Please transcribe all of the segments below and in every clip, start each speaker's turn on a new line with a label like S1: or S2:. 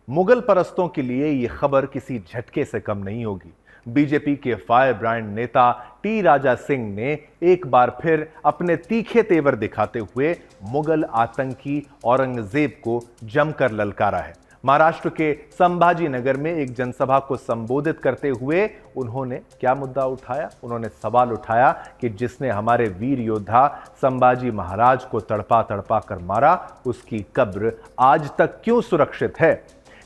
S1: मुगल परस्तों के लिए यह खबर किसी झटके से कम नहीं होगी। बीजेपी के फायर ब्रांड नेता टी राजा सिंह ने एक बार फिर अपने तीखे तेवर दिखाते हुए मुगल आतंकी औरंगजेब को जमकर ललकारा है। महाराष्ट्र के संभाजी नगर में एक जनसभा को संबोधित करते हुए उन्होंने क्या मुद्दा उठाया? उन्होंने सवाल उठाया कि जिसने हमारे वीर योद्धा संभाजी महाराज को तड़पा तड़पा कर मारा, उसकी कब्र आज तक क्यों सुरक्षित है?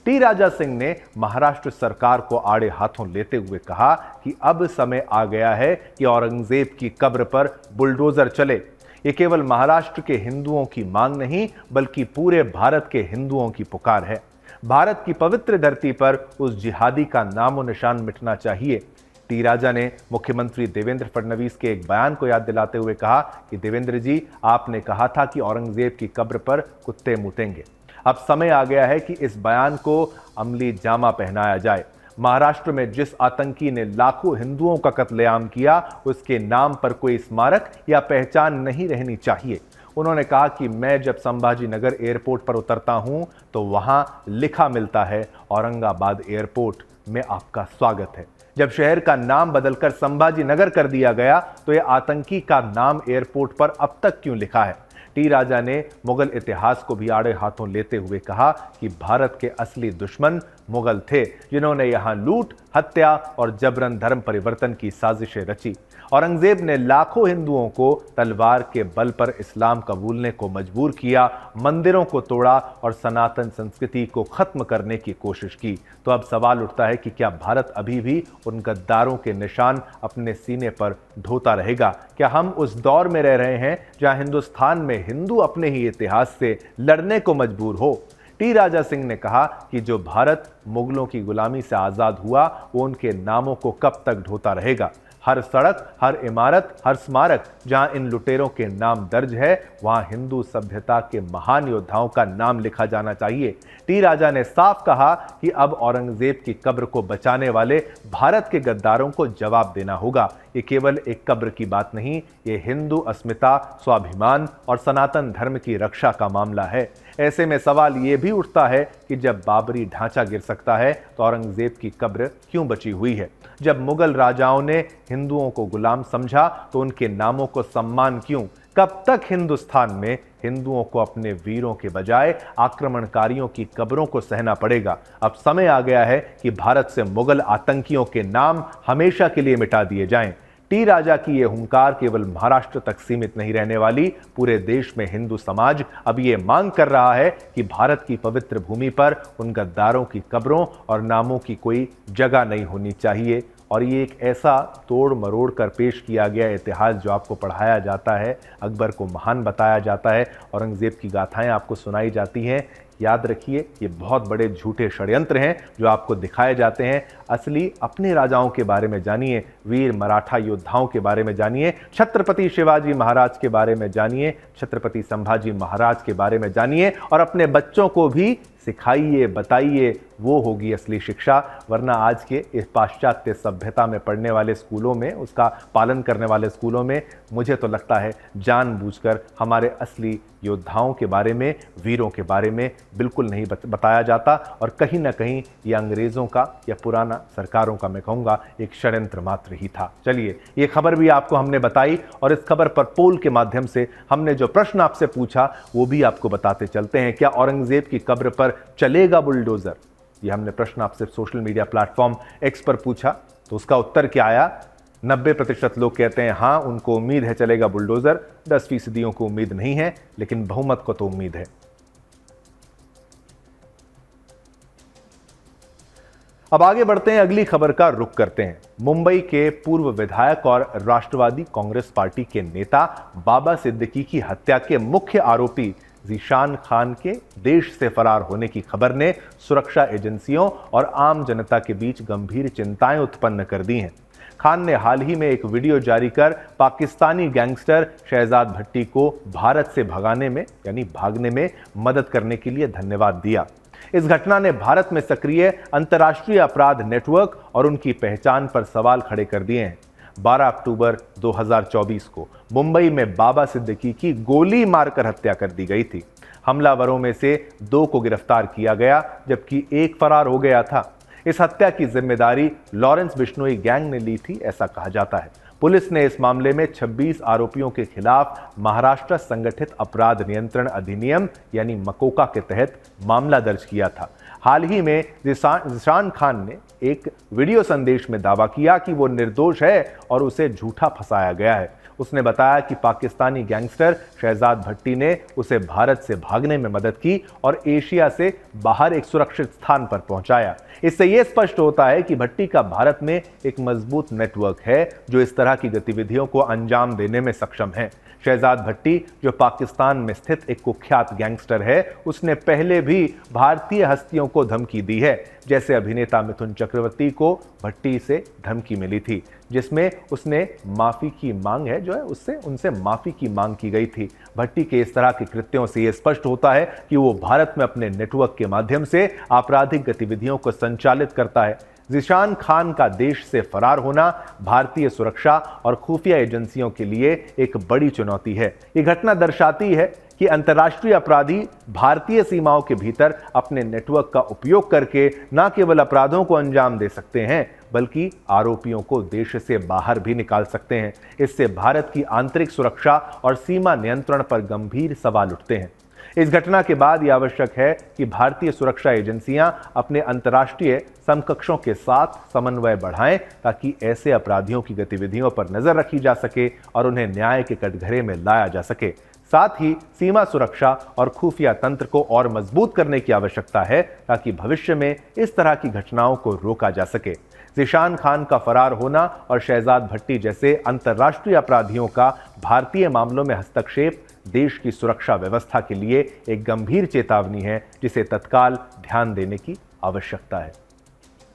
S1: टी राजा सिंह ने महाराष्ट्र सरकार को आड़े हाथों लेते हुए कहा कि अब समय आ गया है कि औरंगजेब की कब्र पर बुलडोजर चले। ये केवल महाराष्ट्र के हिंदुओं की मांग नहीं, बल्कि पूरे भारत के हिंदुओं की पुकार है। भारत की पवित्र धरती पर उस जिहादी का नामो निशान मिटना चाहिए। टी राजा ने मुख्यमंत्री देवेंद्र फडणवीस के एक बयान को याद दिलाते हुए कहा कि देवेंद्र जी, आपने कहा था कि औरंगजेब की कब्र पर कुत्ते मुतेंगे। अब समय आ गया है कि इस बयान को अमली जामा पहनाया जाए। महाराष्ट्र में जिस आतंकी ने लाखों हिंदुओं का कत्लेआम किया, उसके नाम पर कोई स्मारक या पहचान नहीं रहनी चाहिए। उन्होंने कहा कि मैं जब संभाजी नगर एयरपोर्ट पर उतरता हूं तो वहां लिखा मिलता है, औरंगाबाद एयरपोर्ट में आपका स्वागत है। जब शहर का नाम बदलकर संभाजी नगर कर दिया गया तो यह आतंकी का नाम एयरपोर्ट पर अब तक क्यों लिखा है? टी राजा ने मुगल इतिहास को भी आड़े हाथों लेते हुए कहा कि भारत के असली दुश्मन मुगल थे, जिन्होंने यहां लूट, हत्या और जबरन धर्म परिवर्तन की साजिशें रची। औरंगजेब ने लाखों हिंदुओं को तलवार के बल पर इस्लाम कबूलने को मजबूर किया, मंदिरों को तोड़ा और सनातन संस्कृति को खत्म करने की कोशिश की। तो अब सवाल उठता है कि क्या भारत अभी भी उन गद्दारों के निशान अपने सीने पर ढोता रहेगा? क्या हम उस दौर में रह रहे हैं जहां हिंदुस्तान में हिंदू अपने ही इतिहास से लड़ने को मजबूर हो? टी राजा सिंह ने कहा कि जो भारत मुगलों की गुलामी से आजाद हुआ, वो उनके नामों को कब तक ढोता रहेगा? हर सड़क, हर इमारत, हर स्मारक जहां इन लुटेरों के नाम दर्ज है, वहां हिंदू सभ्यता के महान योद्धाओं का नाम लिखा जाना चाहिए। टी राजा ने साफ कहा कि अब औरंगजेब की कब्र को बचाने वाले भारत के गद्दारों को जवाब देना होगा। ये केवल एक कब्र की बात नहीं, ये हिंदू अस्मिता, स्वाभिमान और सनातन धर्म की रक्षा का मामला है। ऐसे में सवाल ये भी उठता है कि जब बाबरी ढांचा गिर सकता है तो औरंगजेब की कब्र क्यों बची हुई है? जब मुगल राजाओं ने हिंदुओं को गुलाम समझा तो उनके नामों को सम्मान क्यों? कब तक हिंदुस्तान में हिंदुओं को अपने वीरों के बजाय आक्रमणकारियों की कब्रों को सहना पड़ेगा? अब समय आ गया है कि भारत से मुगल आतंकियों के नाम हमेशा के लिए मिटा दिए जाएं। टी राजा की यह हुंकार केवल महाराष्ट्र तक सीमित नहीं रहने वाली। पूरे देश में हिंदू समाज अब ये मांग कर रहा है कि भारत की पवित्र भूमि पर उन गद्दारों की कब्रों और नामों की कोई जगह नहीं होनी चाहिए। और ये एक ऐसा तोड़ मरोड़ कर पेश किया गया इतिहास जो आपको पढ़ाया जाता है, अकबर को महान बताया जाता है, औरंगजेब की गाथाएं आपको सुनाई जाती हैं। याद रखिए, ये बहुत बड़े झूठे षड्यंत्र हैं जो आपको दिखाए जाते हैं। असली अपने राजाओं के बारे में जानिए, वीर मराठा योद्धाओं के बारे में जानिए, छत्रपति शिवाजी महाराज के बारे में जानिए, छत्रपति संभाजी महाराज के बारे में जानिए और अपने बच्चों को भी सिखाइए, बताइए। वो होगी असली शिक्षा। वरना आज के इस पाश्चात्य सभ्यता में पढ़ने वाले स्कूलों में, उसका पालन करने वाले स्कूलों में, मुझे तो लगता है जानबूझकर हमारे असली योद्धाओं के बारे में, वीरों के बारे में बिल्कुल नहीं बताया जाता। और कहीं ना कहीं ये अंग्रेज़ों का या पुराना सरकारों का, मैं कहूँगा, एक षड्यंत्र मात्र ही था। चलिए, ये खबर भी आपको हमने बताई और इस खबर पर पोल के माध्यम से हमने जो प्रश्न आपसे पूछा वो भी आपको बताते चलते हैं। क्या औरंगजेब की कब्र पर चलेगा बुलडोजर? ये हमने प्रश्न आपसे सोशल मीडिया प्लेटफॉर्म एक्स पर पूछा, तो उसका उत्तर क्या आया? 90% लोग कहते हैं हाँ, उनको उम्मीद है चलेगा बुलडोजर। 10% को उम्मीद नहीं है, लेकिन बहुमत को तो उम्मीद है। अब आगे बढ़ते हैं, अगली खबर का रुख करते हैं। मुंबई के पूर्व विधायक और राष्ट्रवादी कांग्रेस पार्टी के नेता बाबा सिद्दीकी की हत्या के मुख्य आरोपी ज़ीशान खान के देश से फरार होने की खबर ने सुरक्षा एजेंसियों और आम जनता के बीच गंभीर चिंताएं उत्पन्न कर दी हैं। खान ने हाल ही में एक वीडियो जारी कर पाकिस्तानी गैंगस्टर शहजाद भट्टी को भारत से भगाने में, यानी भागने में मदद करने के लिए धन्यवाद दिया। इस घटना ने भारत में सक्रिय अंतर्राष्ट्रीय अपराध नेटवर्क और उनकी पहचान पर सवाल खड़े कर दिए हैं। 12 अक्टूबर 2024 को मुंबई में बाबा सिद्दीकी की गोली मारकर हत्या कर दी गई थी। हमलावरों में से 2 को गिरफ्तार किया गया जबकि 1 फरार हो गया था। इस हत्या की जिम्मेदारी लॉरेंस बिश्नोई गैंग ने ली थी, ऐसा कहा जाता है। पुलिस ने इस मामले में 26 आरोपियों के खिलाफ महाराष्ट्र संगठित अपराध नियंत्रण अधिनियम यानी मकोका के तहत मामला दर्ज किया था। हाल ही में ज़ीशान खान ने एक वीडियो संदेश में दावा किया कि वो निर्दोष है और उसे झूठा फंसाया गया है। उसने बताया कि पाकिस्तानी गैंगस्टर शहजाद भट्टी ने उसे भारत से भागने में मदद की और एशिया से बाहर एक सुरक्षित स्थान पर पहुंचाया। इससे यह स्पष्ट होता है कि भट्टी का भारत में एक मजबूत नेटवर्क है जो इस तरह की गतिविधियों को अंजाम देने में सक्षम है। शहजाद भट्टी, जो पाकिस्तान में स्थित एक कुख्यात गैंगस्टर है, उसने पहले भी भारतीय हस्तियों को धमकी दी है। जैसे अभिनेता मिथुन चक्रवर्ती को भट्टी से धमकी मिली थी जिसमें उसने माफी की मांग है जो है उससे उनसे माफी की मांग की गई थी। भट्टी के इस तरह के कृत्यों से यह स्पष्ट होता है कि वो भारत में अपने नेटवर्क के माध्यम से आपराधिक गतिविधियों को संचालित करता है। ज़ीशान खान का देश से फरार होना भारतीय सुरक्षा और खुफिया एजेंसियों के लिए एक बड़ी चुनौती है। ये घटना दर्शाती है कि अंतर्राष्ट्रीय अपराधी भारतीय सीमाओं के भीतर अपने नेटवर्क का उपयोग करके न केवल अपराधों को अंजाम दे सकते हैं बल्कि आरोपियों को देश से बाहर भी निकाल सकते हैं। इससे भारत की आंतरिक सुरक्षा और सीमा नियंत्रण पर गंभीर सवाल उठते हैं। इस घटना के बाद यह आवश्यक है कि भारतीय सुरक्षा एजेंसियां अपने अंतर्राष्ट्रीय समकक्षों के साथ समन्वय बढ़ाएं ताकि ऐसे अपराधियों की गतिविधियों पर नजर रखी जा सके और उन्हें न्याय के कटघरे में लाया जा सके। साथ ही सीमा सुरक्षा और खुफिया तंत्र को और मजबूत करने की आवश्यकता है ताकि भविष्य में इस तरह की घटनाओं को रोका जा सके। ज़ीशान खान का फरार होना और शहजाद भट्टी जैसे अंतर्राष्ट्रीय अपराधियों का भारतीय मामलों में हस्तक्षेप देश की सुरक्षा व्यवस्था के लिए एक गंभीर चेतावनी है जिसे तत्काल ध्यान देने की आवश्यकता है।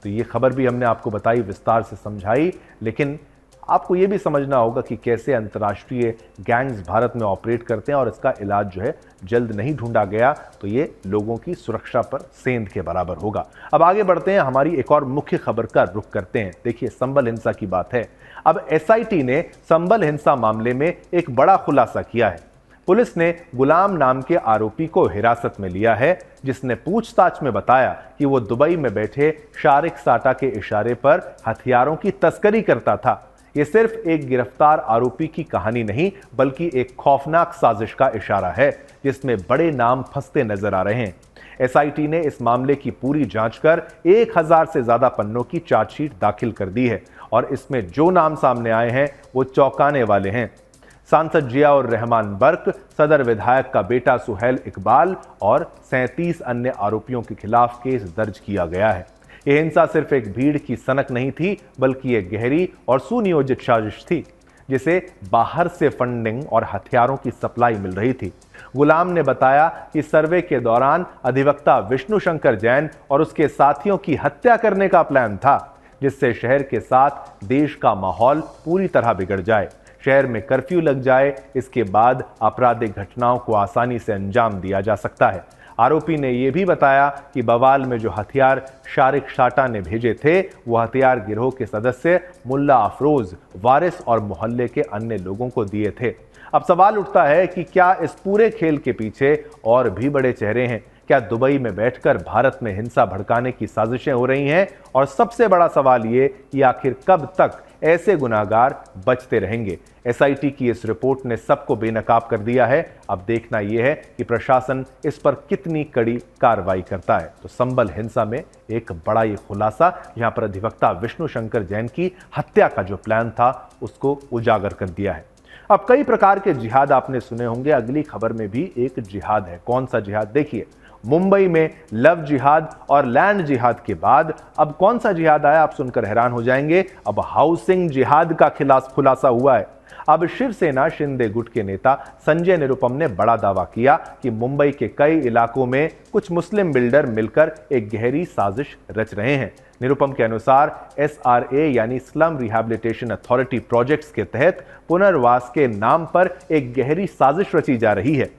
S1: तो ये खबर भी हमने आपको बताई, विस्तार से समझाई, लेकिन आपको ये भी समझना होगा कि कैसे अंतर्राष्ट्रीय गैंग्स भारत में ऑपरेट करते हैं और इसका इलाज जो है जल्द नहीं ढूंढा गया तो ये लोगों की सुरक्षा पर सेंध के बराबर होगा। अब आगे बढ़ते हैं, हमारी एक और मुख्य खबर का रुख करते हैं। देखिए, संबल हिंसा की बात है। अब एसआईटी ने संबल हिंसा मामले में एक बड़ा खुलासा किया है। पुलिस ने गुलाम नाम के आरोपी को हिरासत में लिया है जिसने पूछताछ में बताया कि वो दुबई में बैठे शारिक साटा के इशारे पर हथियारों की तस्करी करता था। ये सिर्फ एक गिरफ्तार आरोपी की कहानी नहीं बल्कि एक खौफनाक साजिश का इशारा है जिसमें बड़े नाम फंसते नजर आ रहे हैं। एसआईटी ने इस मामले की पूरी जांच कर 1000 से ज्यादा पन्नों की चार्जशीट दाखिल कर दी है और इसमें जो नाम सामने आए हैं वो चौंकाने वाले हैं। सांसद जियाउर रहमान बर्क, सदर विधायक का बेटा सुहेल इकबाल और 37 अन्य आरोपियों के खिलाफ केस दर्ज किया गया है। यह हिंसा सिर्फ एक भीड़ की सनक नहीं थी बल्कि एक गहरी और सुनियोजित साजिश थी जिसे बाहर से फंडिंग और हथियारों की सप्लाई मिल रही थी। गुलाम ने बताया कि सर्वे के दौरान अधिवक्ता विष्णु शंकर जैन और उसके साथियों की हत्या करने का प्लान था जिससे शहर के साथ देश का माहौल पूरी तरह बिगड़ जाए, शहर में कर्फ्यू लग जाए। इसके बाद आपराधिक घटनाओं को आसानी से अंजाम दिया जा सकता है। आरोपी ने यह भी बताया कि बवाल में जो हथियार शारिक साटा ने भेजे थे वो हथियार गिरोह के सदस्य मुल्ला अफरोज, वारिस और मोहल्ले के अन्य लोगों को दिए थे। अब सवाल उठता है कि क्या इस पूरे खेल के पीछे और भी बड़े चेहरे हैं? क्या दुबई में बैठकर भारत में हिंसा भड़काने की साजिशें हो रही हैं? और सबसे बड़ा सवाल ये कि आखिर कब तक ऐसे गुनाहगार बचते रहेंगे? एसआईटी की इस रिपोर्ट ने सबको बेनकाब कर दिया है। अब देखना यह है कि प्रशासन इस पर कितनी कड़ी कार्रवाई करता है। तो संबल हिंसा में एक बड़ा ये खुलासा, यहां पर अधिवक्ता विष्णु शंकर जैन की हत्या का जो प्लान था उसको उजागर कर दिया है। अब कई प्रकार के जिहाद आपने सुने होंगे, अगली खबर में भी एक जिहाद है। कौन सा जिहाद? देखिए, मुंबई में लव जिहाद और लैंड जिहाद के बाद अब कौन सा जिहाद आया, आप सुनकर हैरान हो जाएंगे। अब हाउसिंग जिहाद का खुलासा हुआ है। अब शिवसेना शिंदे गुट के नेता संजय निरुपम ने बड़ा दावा किया कि मुंबई के कई इलाकों में कुछ मुस्लिम बिल्डर मिलकर एक गहरी साजिश रच रहे हैं। निरुपम के अनुसार SRA यानी स्लम रिहैबिलिटेशन अथॉरिटी प्रोजेक्ट्स के तहत पुनर्वास के नाम पर एक गहरी साजिश रची जा रही है।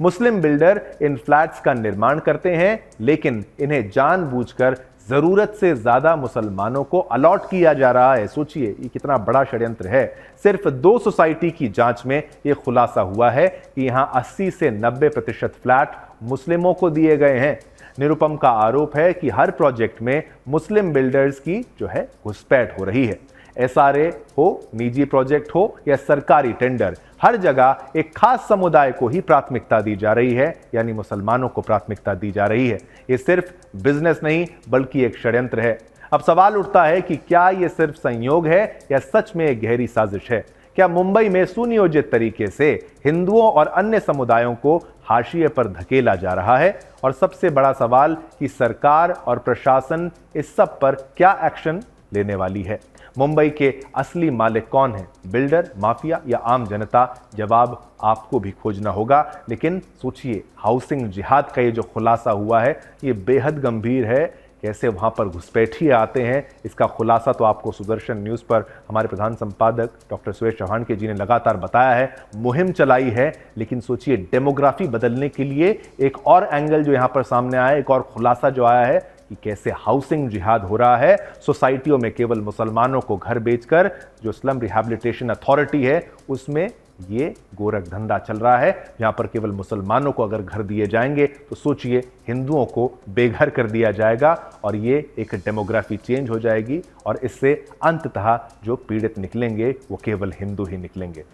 S1: मुस्लिम बिल्डर इन फ्लैट्स का निर्माण करते हैं लेकिन इन्हें जानबूझकर जरूरत से ज्यादा मुसलमानों को अलॉट किया जा रहा है। सोचिए ये कितना बड़ा षड्यंत्र है। सिर्फ 2 सोसाइटी की जांच में यह खुलासा हुआ है कि यहां 80 से 90% फ्लैट मुस्लिमों को दिए गए हैं। निरुपम का आरोप है कि हर प्रोजेक्ट में मुस्लिम बिल्डर्स की जो है घुसपैठ हो रही है। एसआरए हो, निजी प्रोजेक्ट हो या सरकारी टेंडर, हर जगह एक खास समुदाय को ही प्राथमिकता दी जा रही है, यानी मुसलमानों को प्राथमिकता दी जा रही है। ये सिर्फ बिजनेस नहीं बल्कि एक षड्यंत्र है। अब सवाल उठता है कि क्या यह सिर्फ संयोग है या सच में एक गहरी साजिश है? क्या मुंबई में सुनियोजित तरीके से हिंदुओं और अन्य समुदायों को हाशिए पर धकेला जा रहा है? और सबसे बड़ा सवाल कि सरकार और प्रशासन इस सब पर क्या एक्शन लेने वाली है? मुंबई के असली मालिक कौन है, बिल्डर, माफिया या आम जनता? जवाब आपको भी खोजना होगा। लेकिन सोचिए, हाउसिंग जिहाद का ये जो खुलासा हुआ है ये बेहद गंभीर है। कैसे वहां पर घुसपैठिए आते हैं, इसका खुलासा तो आपको सुदर्शन न्यूज़ पर हमारे प्रधान संपादक डॉक्टर सुरेश चौहान के जी ने लगातार बताया है, मुहिम चलाई है। लेकिन सोचिए, डेमोग्राफी बदलने के लिए एक और एंगल जो यहां पर सामने आया, एक और खुलासा जो आया है कि कैसे हाउसिंग जिहाद हो रहा है। सोसाइटियों में केवल मुसलमानों को घर बेचकर जो स्लम रिहैबिलिटेशन अथॉरिटी है उसमें ये गोरख धंधा चल रहा है, जहां पर केवल मुसलमानों को अगर घर दिए जाएंगे तो सोचिए हिंदुओं को बेघर कर दिया जाएगा और ये एक डेमोग्राफी चेंज हो जाएगी और इससे अंततः जो पीड़ित निकलेंगे वो केवल हिंदू ही निकलेंगे।